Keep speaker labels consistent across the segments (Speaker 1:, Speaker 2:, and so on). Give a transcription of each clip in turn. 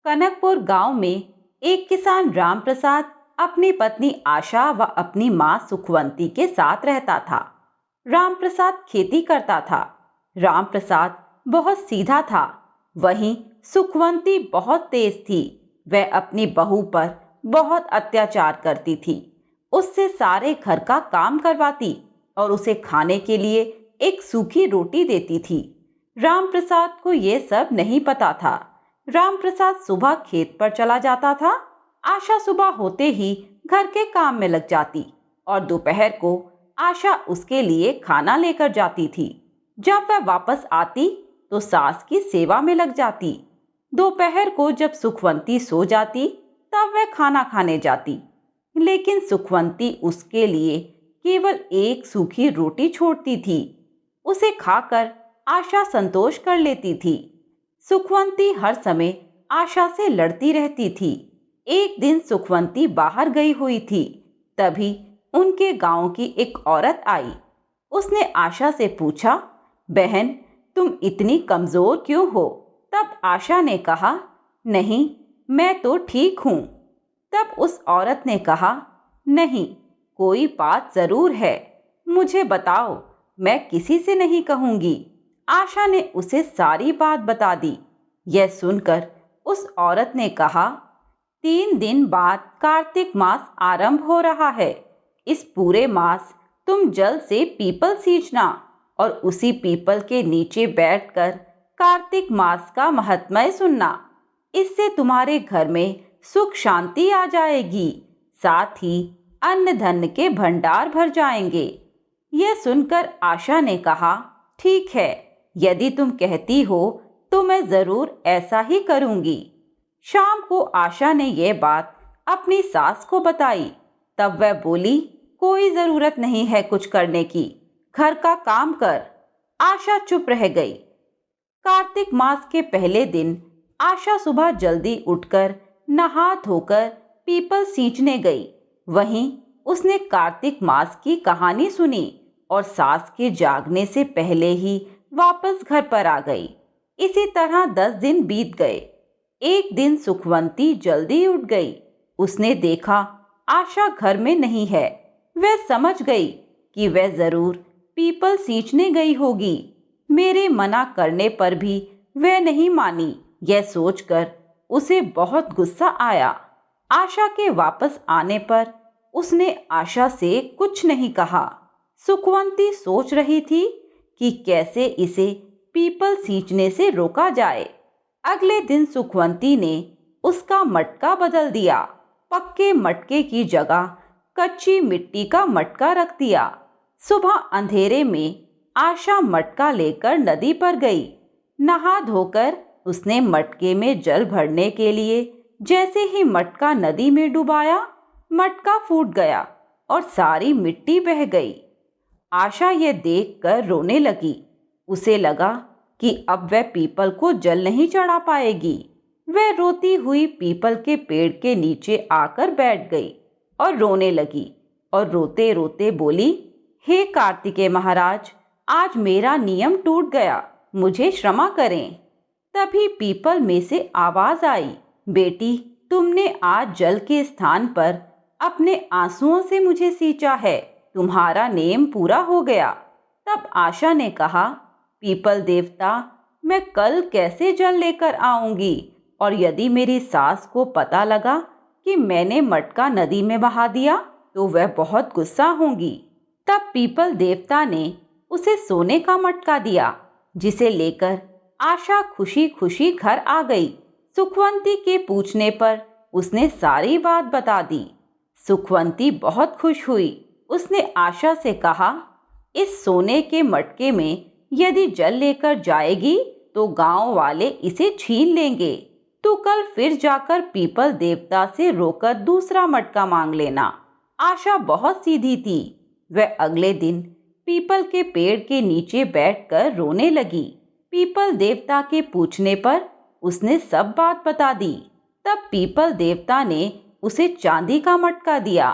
Speaker 1: कनकपुर गांव में एक किसान राम प्रसाद अपनी पत्नी आशा व अपनी मां सुखवंती के साथ रहता था। राम प्रसाद खेती करता था। राम प्रसाद बहुत सीधा था। वहीं सुखवंती बहुत तेज थी। वह अपनी बहू पर बहुत अत्याचार करती थी। उससे सारे घर का काम करवाती और उसे खाने के लिए एक सूखी रोटी देती थी। राम प्रसाद को ये सब नहीं पता था। राम प्रसाद सुबह खेत पर चला जाता था। आशा सुबह होते ही घर के काम में लग जाती और दोपहर को आशा उसके लिए खाना लेकर जाती थी। जब वह वापस आती तो सास की सेवा में लग जाती। दोपहर को जब सुखवंती सो जाती तब वह खाना खाने जाती, लेकिन सुखवंती उसके लिए केवल एक सूखी रोटी छोड़ती थी। उसे खाकर आशा संतोष कर लेती थी। सुखवंती हर समय आशा से लड़ती रहती थी। एक दिन सुखवंती बाहर गई हुई थी। तभी उनके गांव की एक औरत आई। उसने आशा से पूछा, बहन, तुम इतनी कमजोर क्यों हो? तब आशा ने कहा, नहीं, मैं तो ठीक हूँ। तब उस औरत ने कहा, नहीं, कोई बात जरूर है, मुझे बताओ, मैं किसी से नहीं कहूँगी। आशा ने उसे सारी बात बता दी। यह सुनकर उस औरत ने कहा, 3 दिन बाद कार्तिक मास आरंभ हो रहा है। इस पूरे मास तुम जल से पीपल सींचना और उसी पीपल के नीचे बैठकर कार्तिक मास का महात्म्य सुनना। इससे तुम्हारे घर में सुख शांति आ जाएगी, साथ ही अन्न धन के भंडार भर जाएंगे। यह सुनकर आशा ने कहा, ठीक है, यदि तुम कहती हो तो मैं जरूर ऐसा ही करूंगी। शाम को आशा ने यह बात अपनी सास को बताई। तब वह बोली, कोई जरूरत नहीं है कुछ करने की, घर का काम कर। आशा चुप रह गई। कार्तिक मास के पहले दिन आशा सुबह जल्दी उठकर नहा धोकर पीपल सींचने गई। वहीं उसने कार्तिक मास की कहानी सुनी और सास के जागने से पहले ही वापस घर पर आ गई। इसी तरह 10 दिन बीत गए। एक दिन सुखवंती जल्दी उठ गई। उसने देखा आशा घर में नहीं है। वह समझ गई कि वह जरूर पीपल सींचने गई होगी। मेरे मना करने पर भी वह नहीं मानी। यह सोचकर उसे बहुत गुस्सा आया। आशा के वापस आने पर उसने आशा से कुछ नहीं कहा। सुखवंती सोच रही थी कि कैसे इसे पीपल सींचने से रोका जाए। अगले दिन सुखवंती ने उसका मटका बदल दिया। पक्के मटके की जगह कच्ची मिट्टी का मटका रख दिया। सुबह अंधेरे में आशा मटका लेकर नदी पर गई। नहा धोकर उसने मटके में जल भरने के लिए जैसे ही मटका नदी में डुबाया, मटका फूट गया और सारी मिट्टी बह गई। आशा यह देखकर रोने लगी। उसे लगा कि अब वह पीपल को जल नहीं चढ़ा पाएगी। वह रोती हुई पीपल के पेड़ के नीचे आकर बैठ गई और रोने लगी और रोते रोते बोली, हे कार्तिकेय महाराज, आज मेरा नियम टूट गया, मुझे क्षमा करें। तभी पीपल में से आवाज आई, बेटी, तुमने आज जल के स्थान पर अपने आंसुओं से मुझे सींचा है, तुम्हारा नेम पूरा हो गया। तब आशा ने कहा, पीपल देवता, मैं कल कैसे जल लेकर आऊंगी? और यदि मेरी सास को पता लगा कि मैंने मटका नदी में बहा दिया तो वह बहुत गुस्सा होंगी। तब पीपल देवता ने उसे सोने का मटका दिया, जिसे लेकर आशा खुशी खुशी घर आ गई। सुखवंती के पूछने पर उसने सारी बात बता दी। सुखवंती बहुत खुश हुई। उसने आशा से कहा, इस सोने के मटके में यदि जल लेकर जाएगी तो गांव वाले इसे छीन लेंगे। तू कल फिर जाकर पीपल देवता से रोकर दूसरा मटका मांग लेना। आशा बहुत सीधी थी। वह अगले दिन पीपल के पेड़ के नीचे बैठकर रोने लगी। पीपल देवता के पूछने पर उसने सब बात बता दी। तब पीपल देवता ने उसे चांदी का मटका दिया।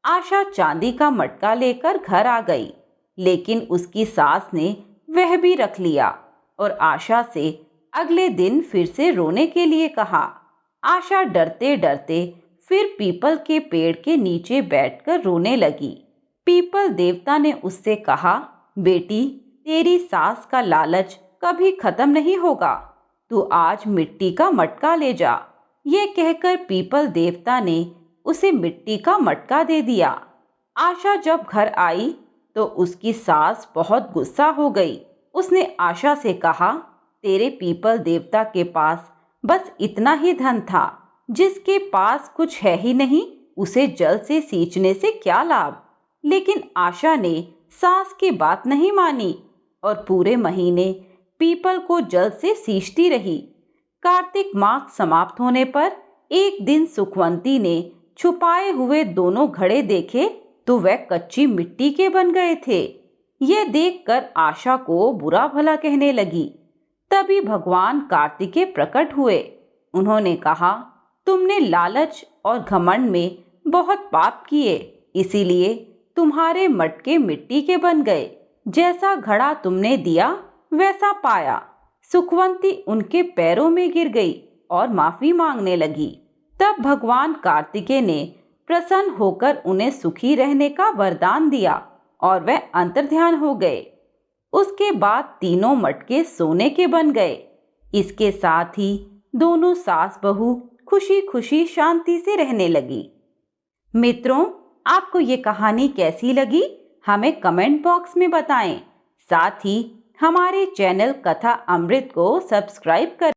Speaker 1: आशा चांदी का मटका लेकर घर आ गई, लेकिन उसकी सास ने वह भी रख लिया और आशा से अगले दिन फिर से रोने के लिए कहा। आशा डरते डरते फिर पीपल के पेड़ के नीचे बैठकर रोने लगी। पीपल देवता ने उससे कहा, बेटी, तेरी सास का लालच कभी खत्म नहीं होगा। तू आज मिट्टी का मटका ले जा। ये कहकर पीपल देवता ने उसे मिट्टी का मटका दे दिया। आशा जब घर आई तो उसकी सास बहुत गुस्सा हो गई। उसने आशा से कहा, तेरे पीपल देवता के पास बस इतना ही धन था। जिसके पास कुछ है ही नहीं, उसे जल से सींचने से क्या लाभ। लेकिन आशा ने सास की बात नहीं मानी और पूरे महीने पीपल को जल से सींचती रही। कार्तिक मास समाप्त होने पर एक दिन सुखवंती ने छुपाए हुए दोनों घड़े देखे तो वह कच्ची मिट्टी के बन गए थे। यह देखकर आशा को बुरा भला कहने लगी। तभी भगवान कार्तिकेय प्रकट हुए। उन्होंने कहा, तुमने लालच और घमंड में बहुत पाप किए, इसीलिए तुम्हारे मटके मिट्टी के बन गए। जैसा घड़ा तुमने दिया वैसा पाया। सुखवंती उनके पैरों में गिर गई और माफी मांगने लगी। तब भगवान कार्तिकेय ने प्रसन्न होकर उन्हें सुखी रहने का वरदान दिया और वह अंतर्ध्यान हो गए। उसके बाद तीनों मटके सोने के बन गए। इसके साथ ही दोनों सास बहू खुशी खुशी शांति से रहने लगी। मित्रों, आपको ये कहानी कैसी लगी हमें कमेंट बॉक्स में बताएं। साथ ही हमारे चैनल कथा अमृत को सब्सक्राइब करें।